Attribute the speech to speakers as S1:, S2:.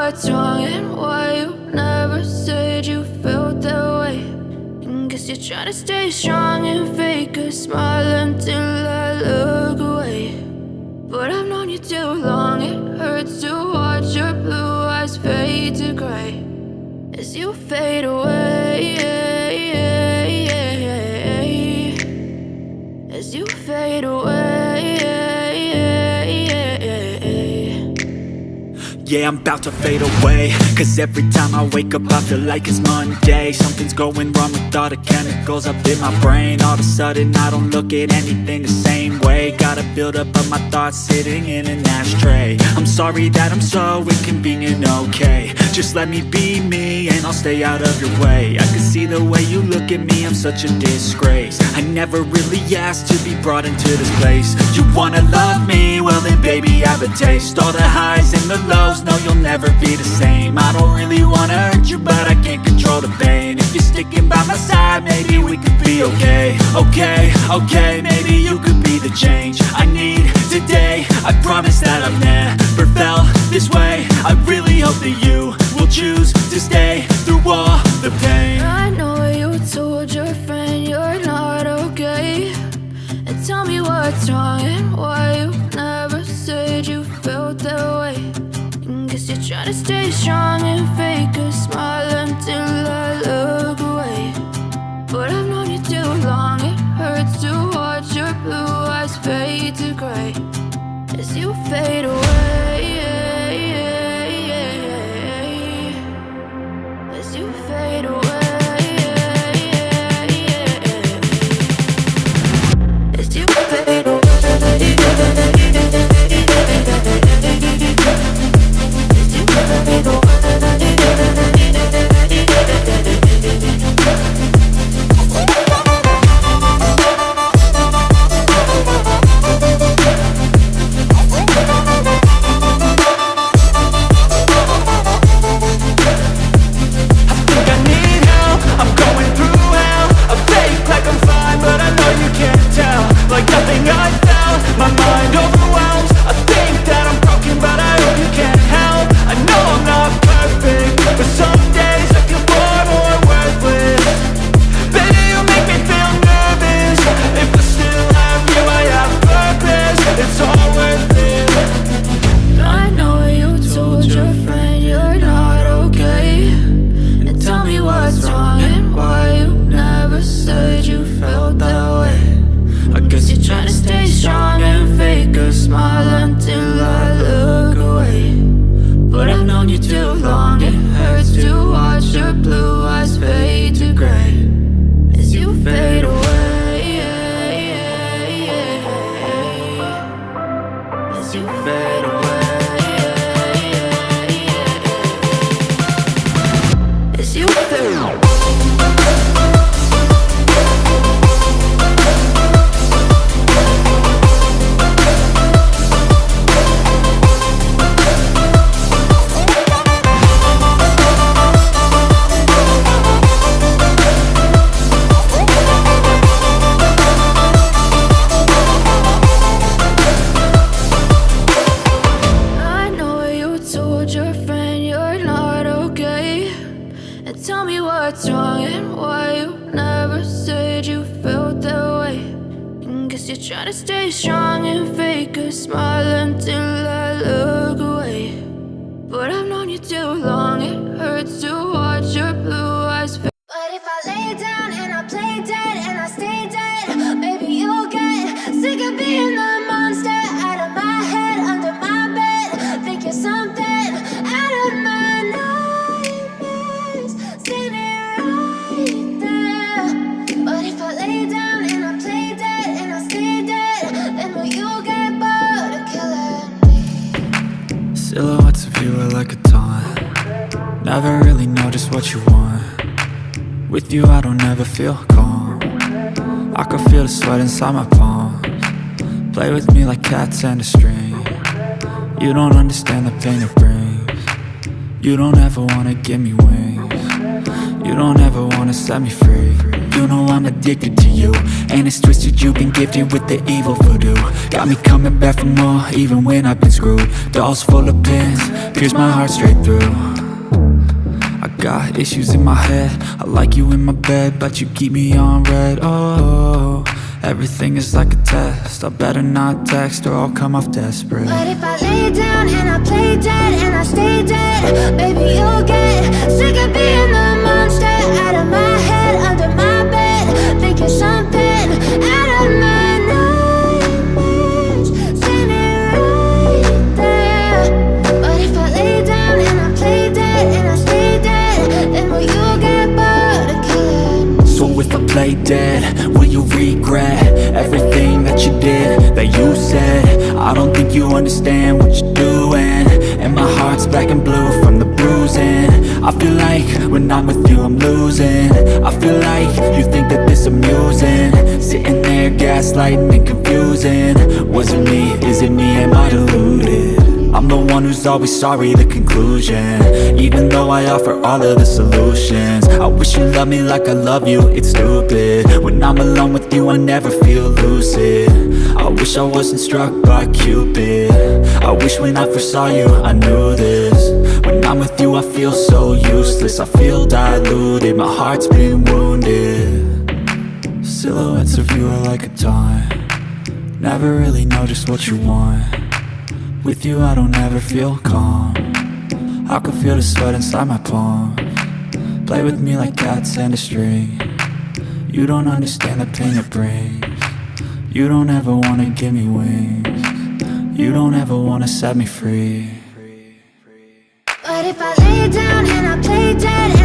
S1: what's wrong and why you never said you felt that way. And guess you're trying to stay strong and fake a smile until I look away. But I've known you too long, it hurts to watch your blue eyes fade to gray as you fade away, as you fade away.
S2: Yeah, I'm about to fade away, cause every time I wake up I feel like it's Monday. Something's going wrong with all the chemicals up in my brain. All of a sudden I don't look at anything the same way. Got a buildup of my thoughts sitting in an ashtray. I'm sorry that I'm so inconvenient, okay. Just let me be me and I'll stay out of your way. I can see the way you look at me, I'm such a disgrace. I never really asked to be brought into this place. You wanna love me? Well then baby have a taste. All the highs and the lows, no you'll never be the same. I don't really wanna hurt you but I can't control the pain. If you're sticking by my side maybe we could be okay. Okay, maybe you could be the change I need today. I promise that I've never felt this way. I really hope that you will choose to stay through all the pain.
S1: I know you told your friend you're not okay, and tell me what's wrong and why you never said you felt that way. And guess you're trying to stay strong and fake a smile until I look away. But I've known you too long, it hurts to watch your blue eyes fade to gray as you fade away, as you fade away, as you fade away.
S2: Silhouettes of you are like a taunt. Never really know just what you want. With you I don't ever feel calm. I can feel the sweat inside my palms. Play with me like cats and a string. You don't understand the pain it brings. You don't ever wanna give me wings. You don't ever wanna wanna set me free. You know I'm addicted to you, and it's twisted, you've been gifted with the evil voodoo. Got me coming back for more, even when I've been screwed. Dolls full of pins, pierce my heart straight through. I got issues in my head, I like you in my bed, but you keep me on red. Oh, everything is like a test, I better not text or I'll come off desperate.
S1: But if I lay down and I play dead and I stay dead, baby, you'll get sick of being the monster out of my head, under my bed, thinking something out of my nightmares, seen it right there. But if I lay down and I play dead and I stay dead, then will you get bored of killing me?
S2: So if I play dead, will you regret everything that you did, that you said? I don't think you understand what you're doing, and my heart's black and blue from the bruising. I feel like when I'm with you I'm losing. I feel like you think that this amusing, sitting there gaslighting and confusing. Was it me? Is it me? Am I deluded? I'm the one who's always sorry, the conclusion, even though I offer all of the solutions. I wish you loved me like I love you, it's stupid. When I'm alone with you I never feel lucid. I wish I wasn't struck by Cupid. I wish when I first saw you I knew this. When I'm with you I feel so useless, I feel diluted, my heart's been wounded. Silhouettes of you are like a taunt, never really know just what you want. With you I don't ever feel calm, I can feel the sweat inside my palm. Play with me like cats and a string, you don't understand the pain it brings. You don't ever wanna give me wings, you don't ever wanna set me free.
S1: But if I lay down and I play dead